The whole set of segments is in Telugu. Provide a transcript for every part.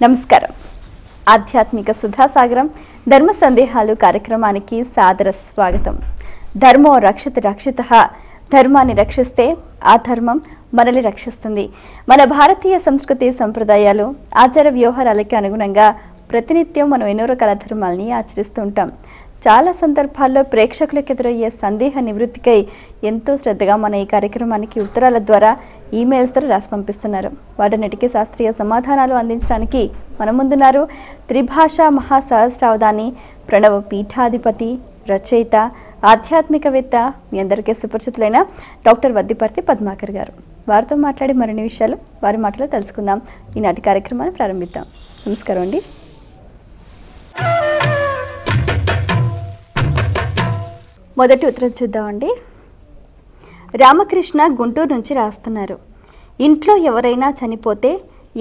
నమస్కారం. ఆధ్యాత్మిక సుధాసాగరం ధర్మ సందేహాలు కార్యక్రమానికి సాదర స్వాగతం. ధర్మో రక్షతి రక్షితః. ధర్మాన్ని రక్షిస్తే ఆ ధర్మం మనల్ని రక్షిస్తుంది. మన భారతీయ సంస్కృతి సంప్రదాయాలు ఆచార వ్యవహారాలకి అనుగుణంగా ప్రతినిత్యం మనం ఎన్నో రకాల ధర్మాలని ఆచరిస్తూ ఉంటాం. చాలా సందర్భాల్లో ప్రేక్షకులకు ఎదురయ్యే సందేహ నివృత్తికై ఎంతో శ్రద్ధగా మన ఈ కార్యక్రమానికి ఉత్తరాల ద్వారా ఈమెయిల్స్ ద్వారా రాసి పంపిస్తున్నారు. వాటన్నిటికీ శాస్త్రీయ సమాధానాలు అందించడానికి మన ముందున్నారు త్రిభాషా మహాసహస్రావధాని, ప్రణవ పీఠాధిపతి, రచయిత, ఆధ్యాత్మికవేత్త, మీ అందరికీ సుపరిచితులైన డాక్టర్ వద్దిపర్తి పద్మాకర్ గారు. వారితో మాట్లాడి మరిన్ని విషయాలు వారి మాటలో తెలుసుకుందాం. ఈనాటి కార్యక్రమాన్ని ప్రారంభిద్దాం. నమస్కారం అండి. మొదటి ఉత్తరం చూద్దామండి. రామకృష్ణ గుంటూరు నుంచి రాస్తున్నారు. ఇంట్లో ఎవరైనా చనిపోతే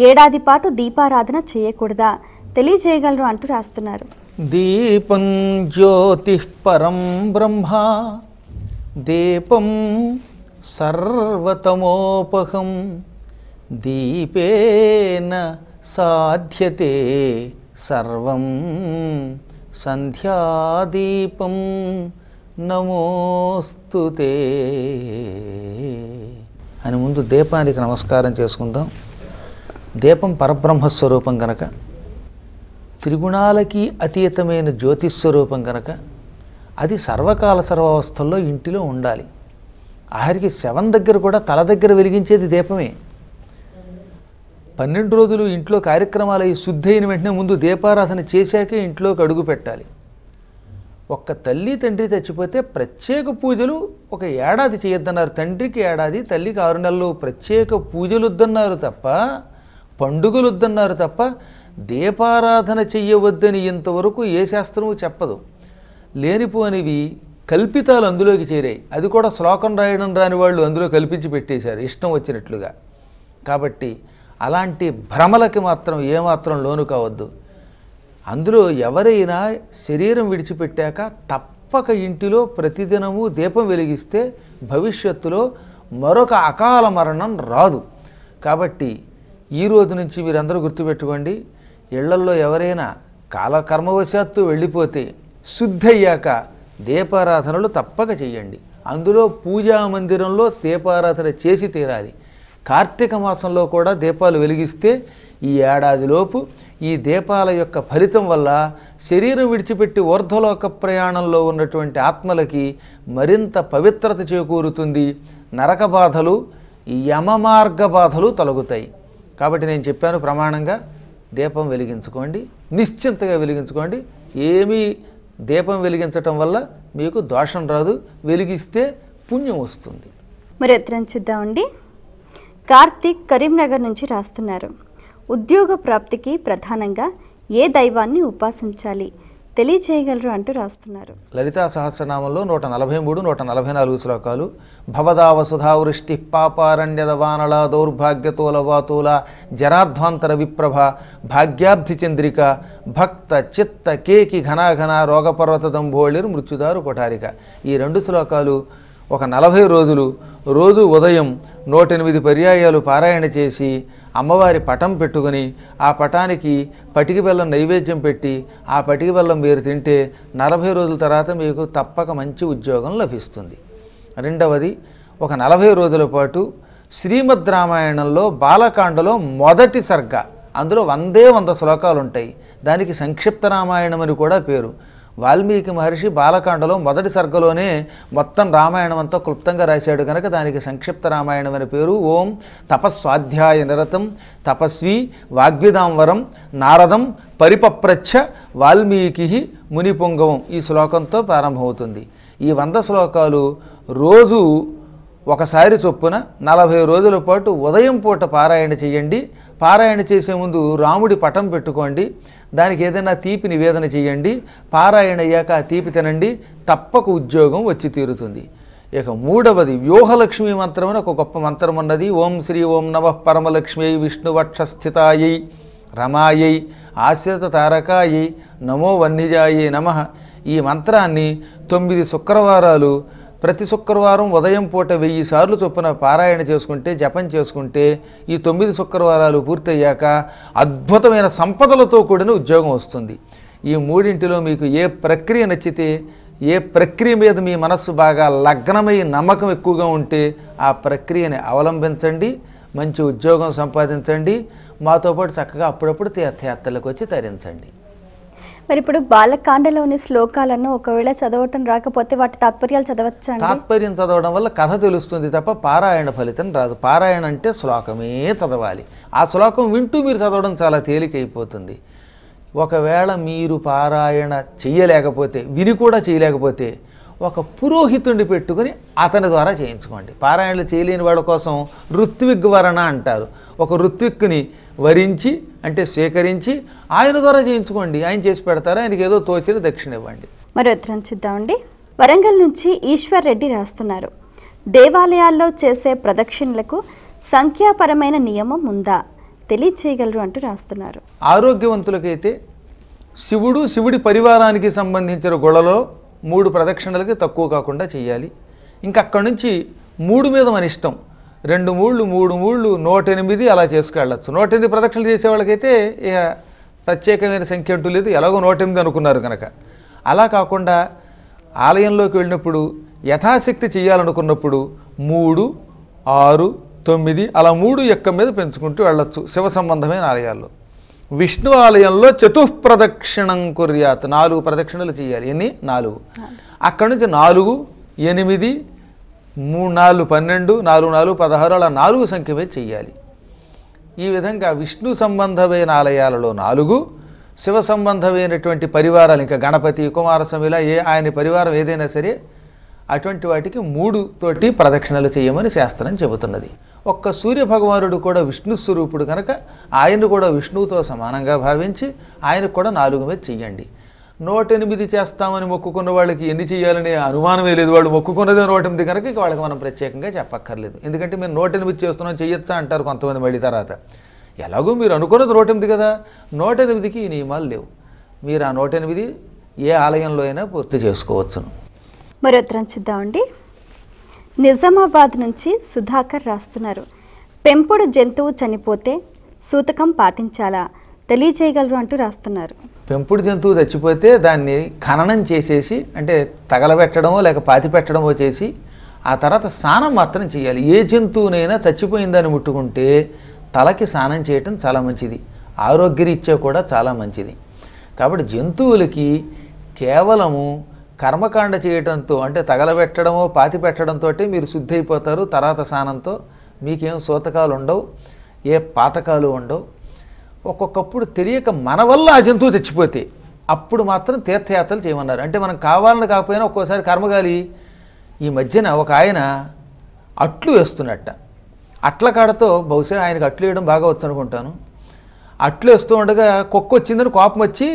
ఏడాది పాటు దీపారాధన చేయకూడదా, తెలియజేయగలరు అంటూ రాస్తున్నారు. దీపం జ్యోతి పరం బ్రహ్మ దీపం సర్వతమోపహం దీపేన సాధ్యతే సర్వం సంధ్యాదీపం నమోస్తుతే అని ముందు దీపానికి నమస్కారం చేసుకుందాం. దీపం పరబ్రహ్మస్వరూపం కనుక, త్రిగుణాలకి అతీతమైన జ్యోతిస్వరూపం కనుక అది సర్వకాల సర్వావస్థల్లో ఇంటిలో ఉండాలి. ఆఖరికి శవం దగ్గర కూడా తల దగ్గర వెలిగించేది దీపమే. 12 రోజులు ఇంట్లో కార్యక్రమాలు అయి శుద్ధి అయిన వెంటనే ముందు దీపారాధన చేశాకే ఇంట్లోకి అడుగు పెట్టాలి. ఒక్క తల్లి తండ్రి చచ్చిపోతే ప్రత్యేక పూజలు ఒక ఏడాది చేయొద్దన్నారు. తండ్రికి ఏడాది, తల్లికి 6 నెలలు ప్రత్యేక పూజలు వద్దన్నారు తప్ప, పండుగలు వద్దన్నారు తప్ప దీపారాధన చెయ్యవద్దని ఇంతవరకు ఏ శాస్త్రము చెప్పదు. లేనిపోనివి కల్పితాలు అందులోకి చేరాయి. అది కూడా శ్లోకం రాయడం రాని వాళ్ళు అందులో కల్పించి పెట్టేశారు ఇష్టం వచ్చినట్లుగా. కాబట్టి అలాంటి భ్రమలకి మాత్రం ఏమాత్రం లోను కావద్దు. అందులో ఎవరైనా శరీరం విడిచిపెట్టాక తప్పక ఇంటిలో ప్రతిదినము దీపం వెలిగిస్తే భవిష్యత్తులో మరొక అకాల మరణం రాదు. కాబట్టి ఈ రోజు నుంచి మీరందరూ గుర్తుపెట్టుకోండి, ఇళ్లల్లో ఎవరైనా కాలకర్మవశాత్తు వెళ్ళిపోతే శుద్ధి అయ్యాక దీపారాధనలు తప్పక చెయ్యండి. అందులో పూజా మందిరంలో దీపారాధన చేసి తీరాలి. కార్తీక మాసంలో కూడా దీపాలు వెలిగిస్తే ఈ ఏడాదిలోపు ఈ దీపాల యొక్క ఫలితం వల్ల శరీరం విడిచిపెట్టి ఊర్ధ్వలోక ప్రయాణంలో ఉన్నటువంటి ఆత్మలకి మరింత పవిత్రత చేకూరుతుంది. నరక బాధలు, యమమార్గ బాధలు తొలగుతాయి. కాబట్టి నేను చెప్పాను, ప్రమాణంగా దీపం వెలిగించుకోండి, నిశ్చింతగా వెలిగించుకోండి. ఏమీ దీపం వెలిగించటం వల్ల మీకు దోషం రాదు, వెలిగిస్తే పుణ్యం వస్తుంది. మరి ఉత్తరం చూద్దామండి. కార్తీక్ కరీంనగర్ నుంచి రాస్తున్నారు. ఉద్యోగ ప్రాప్తికి ప్రధానంగా ఏ దైవాన్ని ఉపాసించాలి, తెలియచేయగలరు అంటూ రాస్తున్నారు. లలితా సహస్రనామంలో 143, 144 శ్లోకాలు. భవదా వసుధావృష్టి పాపారణ్యద వానళ దౌర్భాగ్యతోల వాతూల జరాధ్వాంతర విప్రభ భాగ్యాబ్ధి చంద్రిక భక్త చిత్త కేకి ఘనాఘన రోగపర్వత దంభోళిరు మృత్యుదారు కొఠారిక. ఈ 2 శ్లోకాలు ఒక 40 రోజులు రోజు ఉదయం 108 పర్యాయాలు పారాయణ చేసి అమ్మవారి పటం పెట్టుకుని ఆ పటానికి పటికి బెల్లం నైవేద్యం పెట్టి ఆ పటికి బెల్లం మీరు తింటే 40 రోజుల తర్వాత మీకు తప్పక మంచి ఉద్యోగం లభిస్తుంది. రెండవది, ఒక 40 రోజుల పాటు శ్రీమద్ రామాయణంలో బాలకాండలో మొదటి సర్గ, అందులో 100 శ్లోకాలు ఉంటాయి. దానికి సంక్షిప్త రామాయణం అని కూడా పేరు. వాల్మీకి మహర్షి బాలకాండలో మొదటి సర్గలోనే మొత్తం రామాయణం అంతా క్లుప్తంగా రాశాడు కనుక దానికి సంక్షిప్త రామాయణం అని పేరు. ఓం తపస్వాధ్యాయ నిరతం తపస్వి వాగ్విదాంవరం నారదం పరిపప్రచ్ఛ వాల్మీకి మునిపుంగవం ఈ శ్లోకంతో ప్రారంభమవుతుంది. ఈ 100 శ్లోకాలు రోజు ఒకసారి చొప్పున 40 రోజుల పాటు ఉదయం పూట పారాయణ చేయండి. పారాయణ చేసే ముందు రాముడి పటం పెట్టుకోండి, దానికి ఏదైనా తీపి నివేదన చేయండి. పారాయణ అయ్యాక ఆ తీపి తినండి, తప్పక ఉద్యోగం వచ్చి తీరుతుంది. ఇక మూడవది, వ్యూహలక్ష్మి మంత్రం అని ఒక గొప్ప మంత్రం ఉన్నది. ఓం శ్రీ ఓం నమః పరమలక్ష్మ్యై విష్ణువక్షస్థితాయై రమాయై ఆశ్రిత తారకాయై నమో వన్నిజాయై నమః. ఈ మంత్రాన్ని 9 శుక్రవారాలు ప్రతి శుక్రవారం ఉదయం పూట 1000 సార్లు చొప్పున పారాయణ చేసుకుంటే, జపం చేసుకుంటే ఈ 9 శుక్రవారాలు పూర్తయ్యాక అద్భుతమైన సంపదలతో కూడిన ఉద్యోగం వస్తుంది. ఈ మూడింటిలో మీకు ఏ ప్రక్రియ నచ్చితే, ఏ ప్రక్రియ మీద మీ మనస్సు బాగా లగ్నమై నమ్మకం ఎక్కువగా ఉంటే ఆ ప్రక్రియని అవలంబించండి, మంచి ఉద్యోగం సంపాదించండి, మాతో పాటు చక్కగా అప్పుడప్పుడు తీర్థయాత్రలకు వచ్చి తరించండి. మరి ఇప్పుడు బాలకాండలోని శ్లోకాలను ఒకవేళ చదవటం రాకపోతే వాటి తాత్పర్యాలు చదవచ్చా అండి? తాత్పర్యం చదవడం వల్ల కథ తెలుస్తుంది తప్ప పారాయణ ఫలితం రాదు. పారాయణ అంటే శ్లోకమే చదవాలి. ఆ శ్లోకం వింటూ మీరు చదవడం చాలా తేలికైపోతుంది. ఒకవేళ మీరు పారాయణ చెయ్యలేకపోతే, విని కూడా చేయలేకపోతే ఒక పురోహితుడిని పెట్టుకుని అతని ద్వారా చేయించుకోండి. పారాయణలు చేయలేని వాడి కోసం ఋత్విగ్వరణ అంటారు. ఒక ఋత్విక్కుని వరించి అంటే సేకరించి ఆయన ద్వారా చేయించుకోండి. ఆయన చేసి పెడతారు. ఆయనకి ఏదో తోచిన దక్షిణ ఇవ్వండి. మరి ఉత్తరం చూద్దామండి. వరంగల్ నుంచి ఈశ్వర్ రెడ్డి రాస్తున్నారు. దేవాలయాల్లో చేసే ప్రదక్షిణలకు సంఖ్యాపరమైన నియమం ఉందా, తెలియచేయగలరు అంటూ రాస్తున్నారు. ఆరోగ్యవంతులకైతే శివుడు, శివుడి పరివారానికి సంబంధించిన గుళ్ళలో 3 ప్రదక్షిణలకి తక్కువ కాకుండా చేయాలి. ఇంకా అక్కడి నుంచి 3 మీద మన ఇష్టం. 2 మూళ్ళు 3 మూళ్ళు 108 అలా చేసుకెళ్ళచ్చు. 108 ప్రదక్షిణలు చేసే వాళ్ళకైతే ఇక ప్రత్యేకమైన సంఖ్య అంటూ లేదు, ఎలాగో 108 అనుకున్నారు కనుక. అలా కాకుండా ఆలయంలోకి వెళ్ళినప్పుడు యథాశక్తి చేయాలనుకున్నప్పుడు 3, 6, 9 అలా 3 ఎక్క మీద పెంచుకుంటూ వెళ్ళొచ్చు శివ సంబంధమైన ఆలయాల్లో. విష్ణు ఆలయంలో చతుఃప్రదక్షిణం కుర్యాత్, 4 ప్రదక్షిణలు చేయాలి. ఎన్ని? 4. అక్కడి నుంచి 4, 8, 3, 4, 12, 4, 4, 16 అలా 4 సంఖ్య మీద చెయ్యాలి. ఈ విధంగా విష్ణు సంబంధమైన ఆలయాలలో 4, శివ సంబంధమైనటువంటి పరివారాలు ఇంకా గణపతి, కుమారస్వామి ఇలా ఆయన పరివారం ఏదైనా సరే అటువంటి వాటికి 3 తోటి ప్రదక్షిణలు చేయమని శాస్త్రం చెబుతున్నది. ఒక్క సూర్యభగవానుడు కూడా విష్ణు స్వరూపుడు కనుక ఆయన్ని కూడా విష్ణువుతో సమానంగా భావించి ఆయనకు కూడా 4 మీద చెయ్యండి. 108 చేస్తామని మొక్కుకున్న వాళ్ళకి ఎన్ని చేయాలనే అనుమానమే లేదు. వాళ్ళు మొక్కుకున్నదే 108 కనుక ఇక వాళ్ళకి మనం ప్రత్యేకంగా చెప్పక్కర్లేదు. ఎందుకంటే మేము 108 చేస్తున్నాం చెయ్యొచ్చా అంటారు కొంతమంది. మళ్ళీ తర్వాత ఎలాగో మీరు అనుకున్నది 108 కదా, 108కి ఈ నియమాలు లేవు. మీరు ఆ 108 ఏ ఆలయంలో అయినా పూర్తి చేసుకోవచ్చును. మరి ఉత్తరం చూద్దామండి. నిజామాబాద్ నుంచి సుధాకర్ రాస్తున్నారు. పెంపుడు జంతువు చనిపోతే సూతకం పాటించాలా, తెలియచేయగలరు అంటూ రాస్తున్నారు. పెంపుడు జంతువు చచ్చిపోతే దాన్ని ఖననం చేసేసి అంటే తగలబెట్టడమో లేక పాతి పెట్టడమో చేసి ఆ తర్వాత స్నానం మాత్రం చేయాలి. ఏ జంతువునైనా చచ్చిపోయిందని ముట్టుకుంటే తలకి స్నానం చేయటం చాలా మంచిది, ఆరోగ్యరీత్యా కూడా చాలా మంచిది. కాబట్టి జంతువులకి కేవలము కర్మకాండ చేయటంతో అంటే తగలబెట్టడమో పాతి పెట్టడంతో మీరు శుద్ధి అయిపోతారు. తర్వాత స్నానంతో మీకేం సూతకాలు ఉండవు, ఏ పాతకాలు ఉండవు. ఒక్కొక్కప్పుడు తెలియక మన వల్ల ఆ జంతువు తెచ్చిపోతే అప్పుడు మాత్రం తీర్థయాత్రలు చేయమన్నారు. అంటే మనం కావాలని కాకపోయినా ఒక్కోసారి కర్మగాలి. ఈ మధ్యన ఒక ఆయన అట్లు వేస్తున్నట్ట. అట్ల కాడతో బహుశా ఆయనకు అట్లు వేయడం బాగా వచ్చు అనుకుంటాను. అట్లు వేస్తూ ఉండగా కుక్క వచ్చిందని కోపం వచ్చి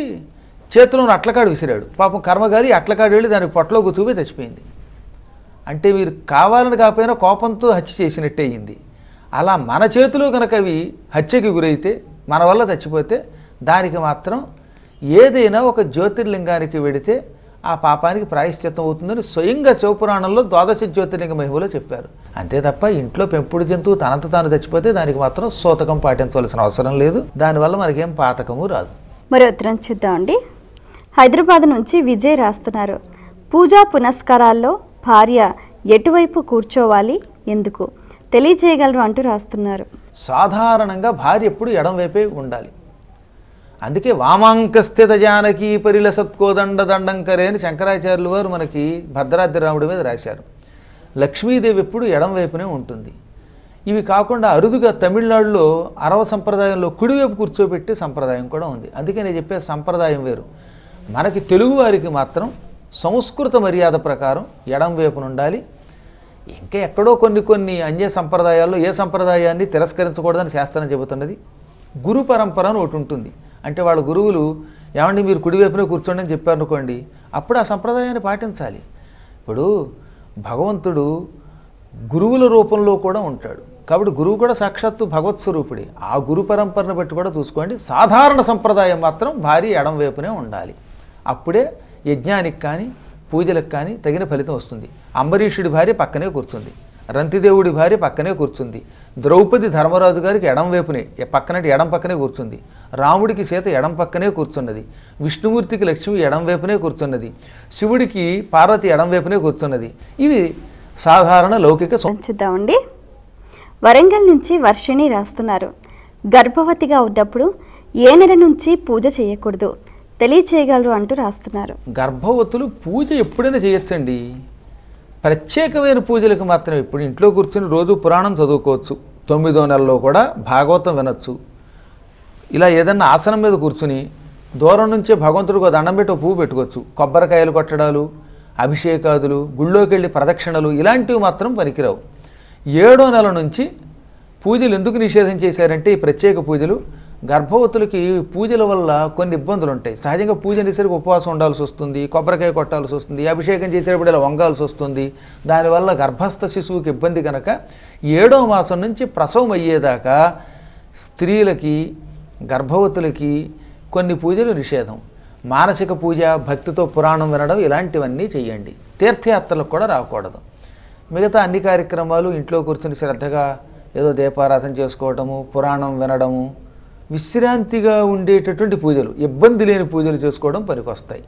చేతిలో అట్లకాడు విసిరాడు. పాపం కర్మగాలి అట్లకాడు వెళ్ళి దానికి పొట్టలో గుచ్చుకుపోయి చచ్చిపోయింది. అంటే మీరు కావాలని కాకపోయినా కోపంతో హత్య చేసినట్టే అయింది. అలా మన చేతిలో కనుక అవి హత్యకి గురైతే మన వల్ల చచ్చిపోతే దానికి మాత్రం ఏదైనా ఒక జ్యోతిర్లింగానికి వెడితే ఆ పాపానికి ప్రాయశ్చిత్తం అవుతుందని స్వయంగా శివపురాణంలో 12 జ్యోతిర్లింగ మహిమలో చెప్పారు. అంతే తప్ప ఇంట్లో పెంపుడు జంతువు తనంత తాను చచ్చిపోతే దానికి మాత్రం సూతకం పాటించవలసిన అవసరం లేదు. దానివల్ల మనకేం పాతకము రాదు. మరి ఉత్తరం చూద్దామండి. హైదరాబాద్ నుంచి విజయ్ రాస్తున్నారు. పూజా పునస్కారాల్లో భార్య ఎటువైపు కూర్చోవాలి, ఎందుకు, తెలియజేయగలరు అంటూ రాస్తున్నారు. సాధారణంగా భార్య ఎప్పుడు ఎడం వైపే ఉండాలి. అందుకే వామాంకస్థిత జానకి పరిలసత్కోదండ దండంకరే అని శంకరాచార్యులు వారు మనకి భద్రాద్రి రాముడి మీద రాశారు. లక్ష్మీదేవి ఎప్పుడు ఎడం వైపునే ఉంటుంది. ఇవి కాకుండా అరుదుగా తమిళనాడులో అరవ సంప్రదాయంలో కుడివైపు కూర్చోబెట్టే సంప్రదాయం కూడా ఉంది. అందుకే నేను చెప్పే సంప్రదాయం వేరు. మనకి తెలుగు వారికి మాత్రం సంస్కృత మర్యాద ప్రకారం ఎడం వైపున ఉండాలి. ఇంకా ఎక్కడో కొన్ని అన్య సంప్రదాయాల్లో ఏ సంప్రదాయాన్ని తిరస్కరించకూడదని శాస్త్రం చెబుతున్నది. గురు పరంపర అని ఒకటి ఉంటుంది. అంటే వాళ్ళ గురువులు ఏమండి మీరు కుడివైపునే కూర్చోండి అని చెప్పారు అనుకోండి, అప్పుడు ఆ సంప్రదాయాన్ని పాటించాలి. ఇప్పుడు భగవంతుడు గురువుల రూపంలో కూడా ఉంటాడు. కాబట్టి గురువు కూడా సాక్షాత్తు భగవత్ స్వరూపుడే. ఆ గురు పరంపరను బట్టి కూడా చూసుకోండి. సాధారణ సంప్రదాయం మాత్రం భార్య ఎడం వైపునే ఉండాలి. అప్పుడే యజ్ఞానికి కానీ పూజలకు కానీ తగిన ఫలితం వస్తుంది. అంబరీషుడి భార్య పక్కనే కూర్చుంది, రంతిదేవుడి భార్య పక్కనే కూర్చుంది, ద్రౌపది ధర్మరాజు గారికి ఎడం వైపునే పక్కనటి ఎడం పక్కనే కూర్చుంది, రాముడికి సీత ఎడం పక్కనే కూర్చున్నది, విష్ణుమూర్తికి లక్ష్మి ఎడం వైపునే కూర్చున్నది, శివుడికి పార్వతి ఎడం వైపునే కూర్చున్నది. ఇవి సాధారణ లౌకిక. చూద్దామండి. వరంగల్ నుంచి వర్షిణి రాస్తున్నారు. గర్భవతిగా ఉన్నప్పుడు ఏ నెల నుంచి పూజ చేయకూడదు తెలియచేయగలరు అంటూ రాస్తున్నారు. గర్భవతులు పూజ ఎప్పుడైనా చేయొచ్చండి, ప్రత్యేకమైన పూజలకు మాత్రమే. ఇప్పుడు ఇంట్లో కూర్చొని రోజు పురాణం చదువుకోవచ్చు, 9వ నెలలో కూడా భాగవతం వినొచ్చు. ఇలా ఏదన్నా ఆసనం మీద కూర్చుని దూరం నుంచే భగవంతుడికి దండం పెట్టి పువ్వు పెట్టుకోవచ్చు. కొబ్బరికాయలు కొట్టడాలు, అభిషేకాదులు, గుళ్ళోకి వెళ్ళి ప్రదక్షిణలు ఇలాంటివి మాత్రం పనికిరావు. 7వ నెల నుంచి పూజలు ఎందుకు నిషేధం చేశారంటే ఈ ప్రత్యేక పూజలు గర్భవతులకి పూజల వల్ల కొన్ని ఇబ్బందులు ఉంటాయి. సహజంగా పూజ చేసేసరికి ఉపవాసం ఉండాల్సి వస్తుంది, కొబ్బరికాయ కొట్టాల్సి వస్తుంది, అభిషేకం చేసేటప్పుడు ఇలా వంగాల్సి వస్తుంది. దానివల్ల గర్భస్థ శిశువుకి ఇబ్బంది కనుక 7వ మాసం నుంచి ప్రసవం అయ్యేదాకా స్త్రీలకి గర్భవతులకి కొన్ని పూజలు నిషేధం. మానసిక పూజ, భక్తితో పురాణం వినడం ఇలాంటివన్నీ చేయండి. తీర్థయాత్రలకు కూడా రాకూడదు. మిగతా అన్ని కార్యక్రమాలు ఇంట్లో కూర్చుని శ్రద్ధగా ఏదో దీపారాధన చేసుకోవటము, పురాణం వినడము, విశ్రాంతిగా ఉండేటటువంటి పూజలు, ఇబ్బంది లేని పూజలు చేసుకోవడం పనికొస్తాయి.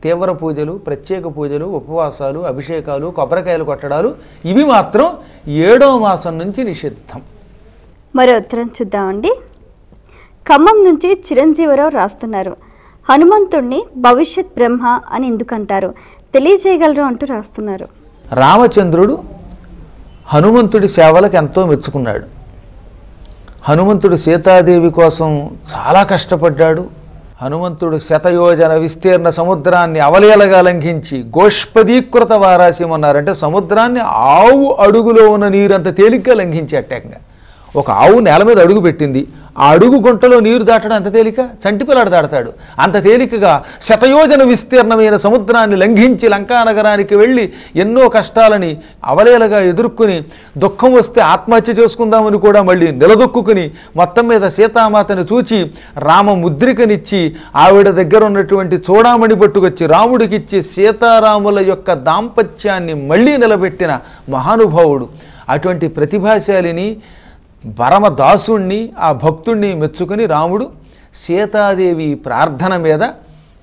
తీవ్ర పూజలు, ప్రత్యేక పూజలు, ఉపవాసాలు, అభిషేకాలు, కొబ్బరికాయలు కొట్టడాలు ఇవి మాత్రం 7వ మాసం నుంచి నిషిద్ధం. మరో ఉత్తరం చూద్దామండి. ఖమ్మం నుంచి చిరంజీవరావు రాస్తున్నారు. హనుమంతుణ్ణి భవిష్యత్ బ్రహ్మ అని ఎందుకంటారు తెలియజేయగలరు అంటూ రాస్తున్నారు. రామచంద్రుడు హనుమంతుడి సేవలకు ఎంతో మెచ్చుకున్నాడు. హనుమంతుడు సీతాదేవి కోసం చాలా కష్టపడ్డాడు. హనుమంతుడు శతయోజన విస్తీర్ణ సముద్రాన్ని అవలీలగా లంఘించి గోష్పదీకృత వారాస్యం అన్నారంటే సముద్రాన్ని ఆవు అడుగులో ఉన్న నీరంత తేలిగ్గా లంఘించేటంగా. ఒక ఆవు నేల మీద అడుగు పెట్టింది, ఆ అడుగు గుంటలో నీరు దాటడం అంత తేలిక, చంటిపిల్లాడు దాడతాడు అంత తేలికగా శతయోజన విస్తీర్ణమైన సముద్రాన్ని లంఘించి లంకానగరానికి వెళ్ళి ఎన్నో కష్టాలని అవలేలగా ఎదుర్కొని దుఃఖం వస్తే ఆత్మహత్య చేసుకుందామని కూడా మళ్ళీ నిలదొక్కుని మొత్తం మీద సీతామాతను చూచి రామ ముద్రికనిచ్చి ఆవిడ దగ్గర ఉన్నటువంటి చూడామణి పట్టుకొచ్చి రాముడికిచ్చి సీతారాముల యొక్క దాంపత్యాన్ని మళ్ళీ నిలబెట్టిన మహానుభావుడు. అటువంటి ప్రతిభాశాలిని పరమదాసుణ్ణి, ఆ భక్తుణ్ణి మెచ్చుకుని రాముడు సీతాదేవి ప్రార్థన మీద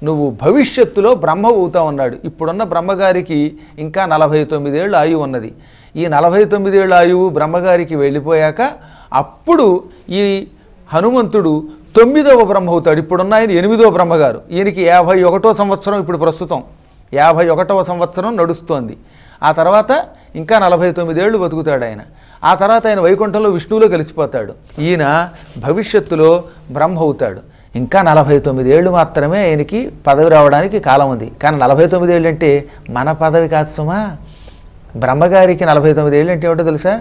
నువ్వు భవిష్యత్తులో బ్రహ్మ అవుతావు అన్నాడు. ఇప్పుడున్న బ్రహ్మగారికి ఇంకా 49 ఏళ్ళు ఆయువు ఉన్నది. ఈ 49 ఏళ్ళ ఆయువు బ్రహ్మగారికి వెళ్ళిపోయాక అప్పుడు ఈ హనుమంతుడు 9వ బ్రహ్మ అవుతాడు. ఇప్పుడున్న ఆయన 8వ బ్రహ్మగారు. ఈయనకి 51వ సంవత్సరం ఇప్పుడు ప్రస్తుతం 51వ సంవత్సరం నడుస్తోంది. ఆ తర్వాత ఇంకా 49 ఏళ్ళు బతుకుతాడు ఆయన. ఆ తర్వాత ఆయన వైకుంఠంలో విష్ణువులో కలిసిపోతాడు. ఈయన భవిష్యత్తులో బ్రహ్మ అవుతాడు. ఇంకా 49 ఏళ్ళు మాత్రమే ఆయనకి పదవి రావడానికి కాలం ఉంది. కానీ 49 ఏళ్ళు అంటే మన పదవి కాదు సుమా. బ్రహ్మగారికి 49 ఏళ్ళు అంటే ఏమిటో తెలుసా?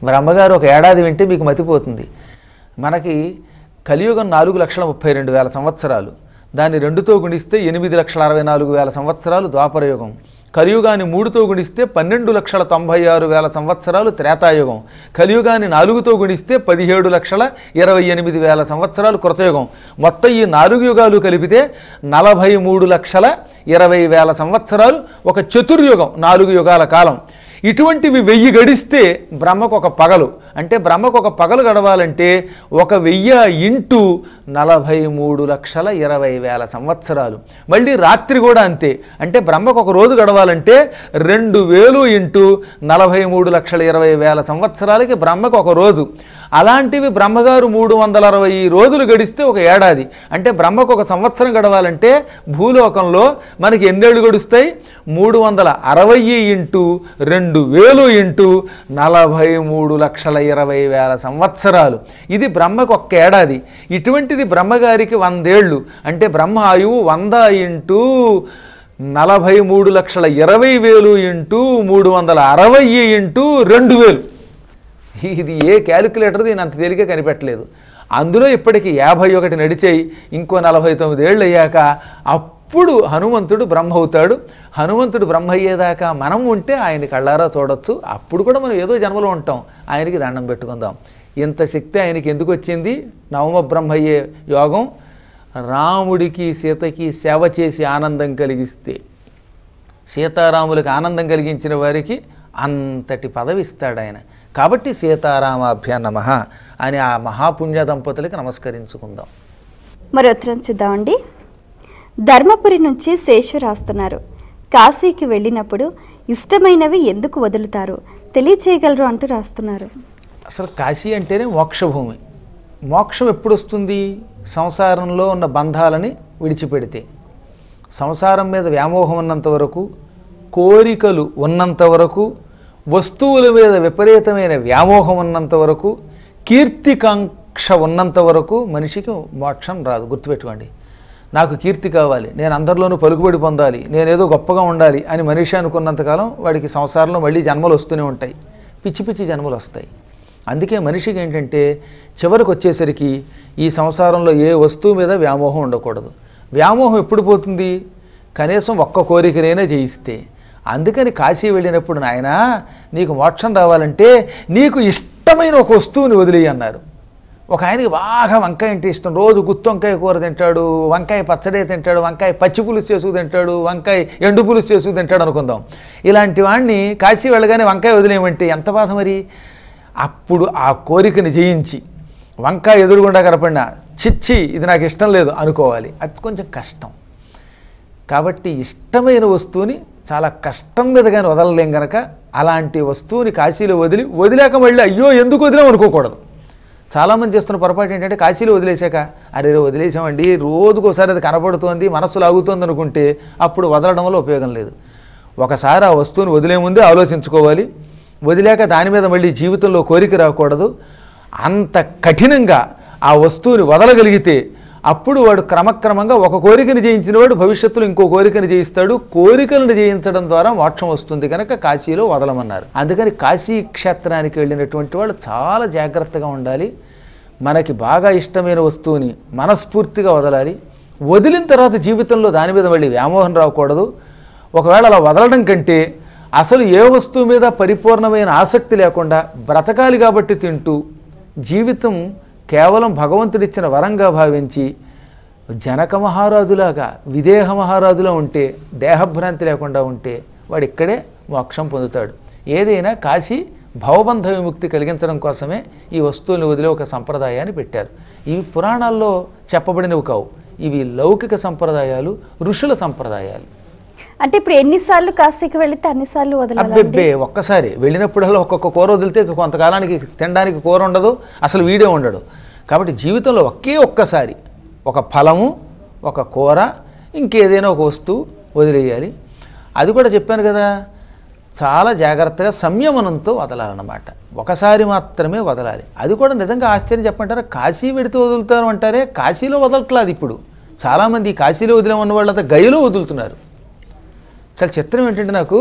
బ్రహ్మగారు ఒక ఏడాది వింటే మీకు మతిపోతుంది. మనకి కలియుగం 4,32,000 సంవత్సరాలు, దాన్ని 2తో గుణిస్తే 8,64,000 సంవత్సరాలు ద్వాపరయుగం. కలియుగాన్ని 3తో గుణిస్తే 12,96,000 సంవత్సరాలు త్రేతాయుగం. కలియుగాన్ని 4తో గుణిస్తే 17,28,000 సంవత్సరాలు కృతయుగం. మొత్తం ఈ 4 యుగాలు కలిపితే 43,20,000 సంవత్సరాలు ఒక చతుర్యుగం, 4 యుగాల కాలం. ఇటువంటివి 1000 గడిస్తే బ్రహ్మకు ఒక పగలు. అంటే బ్రహ్మకు ఒక పగలు గడవాలంటే 1000 ఇంటూ 43,20,000 సంవత్సరాలు. మళ్ళీ రాత్రి కూడా అంతే. అంటే బ్రహ్మకు ఒక రోజు గడవాలంటే 2000 ఇంటూ 43,20,000 సంవత్సరాలకి బ్రహ్మకు ఒక రోజు. అలాంటివి బ్రహ్మగారు 360 రోజులు గడిస్తే ఒక ఏడాది. అంటే బ్రహ్మకు ఒక సంవత్సరం గడవాలంటే భూలోకంలో మనకి ఎన్నేళ్ళు గడుస్తాయి? 360 ఇంటూ 2000 ఇంటూ 43,20,000 సంవత్సరాలు. ఇది బ్రహ్మకు ఒక్క ఏడాది. ఇటువంటిది బ్రహ్మగారికి 100 ఏళ్ళు. అంటే బ్రహ్మ ఆయువు 100 ఇంటూ 43,20,000 ఇంటూ 360 ఇంటూ 2000. ఇది ఏ క్యాలిక్యులేటర్ దీని అంత తేలిక కనిపెట్టలేదు. అందులో ఇప్పటికి 51 నడిచాయి. ఇంకో 49 ఏళ్ళు అయ్యాక అప్పుడు హనుమంతుడు బ్రహ్మ అవుతాడు. హనుమంతుడు బ్రహ్మ అయ్యేదాకా మనం ఉంటే ఆయన కళ్ళారా చూడొచ్చు. అప్పుడు కూడా మనం ఏదో జన్మలో ఉంటాం. ఆయనకి దండం పెట్టుకుందాం. ఇంత శక్తి ఆయనకి ఎందుకు వచ్చింది? నవమ బ్రహ్మ అయ్యే యోగం రాముడికి సీతకి సేవ చేసి ఆనందం కలిగిస్తే, సీతారాములకు ఆనందం కలిగించిన వారికి అంతటి పదవి ఇస్తాడు ఆయన. కాబట్టి సీతారామాభ్యా నమః అని ఆ మహాపుణ్య దంపతులకి నమస్కరించుకుందాం. మరి ఉత్తరం చూద్దామండి. ధర్మపురి నుంచి శేషు రాస్తున్నారు. కాశీకి వెళ్ళినప్పుడు ఇష్టమైనవి ఎందుకు వదులుతారు తెలియచేయగలరు అంటూ రాస్తున్నారు. అసలు కాశీ అంటేనే మోక్షభూమి. మోక్షం ఎప్పుడు వస్తుంది? సంసారంలో ఉన్న బంధాలని విడిచిపెడితే. సంసారం మీద వ్యామోహం ఉన్నంత వరకు, కోరికలు ఉన్నంత వరకు, వస్తువుల మీద విపరీతమైన వ్యామోహం ఉన్నంత వరకు, కీర్తికాంక్ష ఉన్నంత వరకు మనిషికి మోక్షం రాదు. గుర్తుపెట్టుకోండి. నాకు కీర్తి కావాలి, నేను అందరిలోనూ పలుకుబడి పొందాలి, నేనేదో గొప్పగా ఉండాలి అని మనిషి అనుకున్నంతకాలం వాడికి సంసారంలో మళ్ళీ జన్మలు వస్తూనే ఉంటాయి, పిచ్చి పిచ్చి జన్మలు వస్తాయి. అందుకే మనిషికి ఏంటంటే చివరికి వచ్చేసరికి ఈ సంసారంలో ఏ వస్తువు మీద వ్యామోహం ఉండకూడదు. వ్యామోహం ఎప్పుడు పోతుంది? కనీసం ఒక్క కోరికనైనా చేయిస్తే. అందుకని కాశీ వెళ్ళినప్పుడు నాయనా నీకు మోక్షం రావాలంటే నీకు ఇష్టమైన ఒక వస్తువుని వదిలేయి అన్నారు. ఒక ఆయనకి బాగా వంకాయ అంటే ఇష్టం. రోజు గుత్తి వంకాయ కూర తింటాడు, వంకాయ పచ్చడే తింటాడు, వంకాయ పచ్చి పులుసు చేసుకు తింటాడు, వంకాయ ఎండు పులుసు చేసుకు తింటాడు అనుకుందాం. ఇలాంటి వాడిని కాశీ వెళ్ళగానే వంకాయ వదిలేయమంటే ఎంత బాధ మరి. అప్పుడు ఆ కోరికని జయించి వంకాయ ఎదురుగుండా కనపడినా చిచ్చి ఇది నాకు ఇష్టం లేదు అనుకోవాలి. అది కొంచెం కష్టం. కాబట్టి ఇష్టమైన వస్తువుని చాలా కష్టం మీద కానీ వదలలేం కనుక అలాంటి వస్తువుని కాశీలో వదిలేక మళ్ళీ అయ్యో ఎందుకు వదిలేం అనుకోకూడదు. చాలామంది చేస్తున్న పొరపాటు ఏంటంటే కాశీలో వదిలేశాక అరే వదిలేసామండి, రోజుకోసారి అది కనపడుతోంది, మనస్సు లాగుతోంది అనుకుంటే అప్పుడు వదలడం వల్ల ఉపయోగం లేదు. ఒకసారి ఆ వస్తువుని వదిలే ముందే ఆలోచించుకోవాలి. వదిలేక దాని మీద మళ్ళీ జీవితంలో కోరిక రాకూడదు. అంత కఠినంగా ఆ వస్తువుని వదలగలిగితే అప్పుడు వాడు క్రమక్రమంగా ఒక కోరికను జయించిన వాడు భవిష్యత్తులో ఇంకో కోరికను జయిస్తాడు. కోరికలను జయించడం ద్వారా మోక్షం వస్తుంది కనుక కాశీలో వదలమన్నారు. అందుకని కాశీ క్షేత్రానికి వెళ్ళినటువంటి వాళ్ళు చాలా జాగ్రత్తగా ఉండాలి. మనకి బాగా ఇష్టమైన వస్తువుని మనస్ఫూర్తిగా వదలాలి. వదిలిన తర్వాత జీవితంలో దాని మీద మళ్ళీ వ్యామోహం రాకూడదు. ఒకవేళ అలా వదలడం కంటే అసలు ఏ వస్తువు మీద పరిపూర్ణమైన ఆసక్తి లేకుండా బ్రతకాలి కాబట్టి తింటూ జీవితం కేవలం భగవంతుడిచ్చిన వరంగా భావించి జనక మహారాజులాగా విదేహ మహారాజులా ఉంటే, దేహభ్రాంతి లేకుండా ఉంటే వాడు ఇక్కడే మోక్షం పొందుతాడు. ఏదైనా కాశీ భవబంధ విముక్తి కలిగించడం కోసమే ఈ వస్తువుని వదిలే ఒక సంప్రదాయాన్ని పెట్టారు. ఇవి పురాణాల్లో చెప్పబడినవి కావు, ఇవి లౌకిక సంప్రదాయాలు, ఋషుల సంప్రదాయాలు. అంటే ఇప్పుడు ఎన్నిసార్లు కాశీకి వెళితే అన్నిసార్లు వదలాలి? అబ్బెబ్బే ఒక్కసారి వెళ్ళినప్పుడల్లా ఒక్కొక్క కూర వదిలితే కొంతకాలానికి తినడానికి కూర ఉండదు, అసలు వీడే ఉండడు. కాబట్టి జీవితంలో ఒక్కసారి ఒక ఫలము, ఒక కూర, ఇంకేదైనా ఒక వస్తువు వదిలేయాలి. అది కూడా చెప్పాను కదా, చాలా జాగ్రత్తగా సంయమనంతో వదలాలన్నమాట. ఒకసారి మాత్రమే వదలాలి. అది కూడా నిజంగా ఆశ్చర్యం చెప్పమంటారా, కాశీ వెడితే వదులుతారు అంటారే, కాశీలో వదలట్లేదు. ఇప్పుడు చాలామంది కాశీలో వదిలేమన్న వాళ్ళంతా గయలో వదులుతున్నారు. చాలా చిత్రం ఏంటంటే నాకు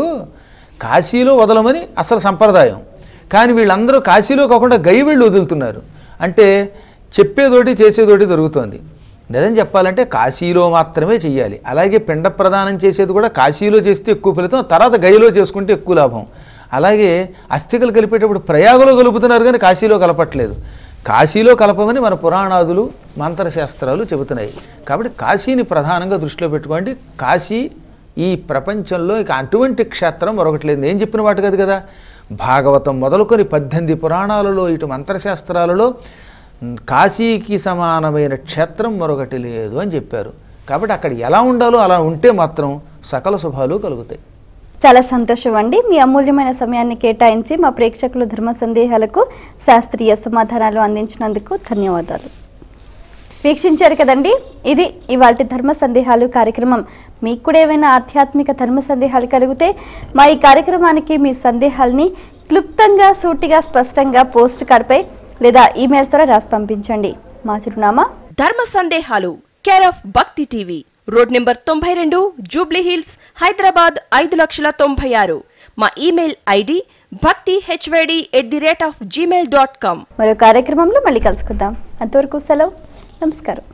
కాశీలో వదలమని అసలు సంప్రదాయం, కానీ వీళ్ళందరూ కాశీలో కాకుండా గై వెళ్ళి వదులుతున్నారు. అంటే చెప్పేదోటి చేసేదోటి దొరుకుతోంది. నిజం చెప్పాలంటే కాశీలో మాత్రమే చెయ్యాలి. అలాగే పిండ ప్రదానం చేసేది కూడా కాశీలో చేస్తే ఎక్కువ ఫలితం, తర్వాత గైలో చేసుకుంటే ఎక్కువ లాభం. అలాగే అస్థికలు కలిపేటప్పుడు ప్రయాగలో కలుపుతున్నారు కానీ కాశీలో కలపట్లేదు. కాశీలో కలపమని మన పురాణాదులు మంత్రశాస్త్రాలు చెబుతున్నాయి. కాబట్టి కాశీని ప్రధానంగా దృష్టిలో పెట్టుకోండి. కాశీ ఈ ప్రపంచంలో ఇక అటువంటి క్షేత్రం మరొకటి లేదు. నేను చెప్పిన వాటి కాదు కదా, భాగవతం మొదలుకొని 18 పురాణాలలో ఇటు మంత్రశాస్త్రాలలో కాశీకి సమానమైన క్షేత్రం మరొకటి లేదు అని చెప్పారు. కాబట్టి అక్కడ ఎలా ఉండాలో అలా ఉంటే మాత్రం సకల శుభాలు కలుగుతాయి. చాలా సంతోషం అండి. మీ అమూల్యమైన సమయాన్ని కేటాయించి మా ప్రేక్షకులు ధర్మ సందేహాలకు శాస్త్రీయ సమాధానాలు అందించినందుకు ధన్యవాదాలు. వీక్షించారు కదండి, ఇది ఇవాల్టి ధర్మ సందేహాలు కార్యక్రమం. మీకు కూడా ఏమైనా ఆధ్యాత్మిక ధర్మ సందేహాలు కలిగితే మా ఈ కార్యక్రమానికి మీ సందేహాల్ని క్లుప్తంగా, సూటిగా, స్పష్టంగా పోస్ట్ కార్డ్పై లేదా ఈమెయిల్స్ ద్వారా రాసి పంపించండి. మా చిరునామా ధర్మ సందేహాలు, కేర్ ఆఫ్ భక్తి TV, road number 92, Jubilee hills, Hyderabad 5,96,000. మా ఈమెయిల్ ఐడి bhaktihvd@gmail.com. మరో కార్యక్రమంలో మళ్ళీ కలుసుకుందాం. అంతవరకు సెలవు. నమస్కారం.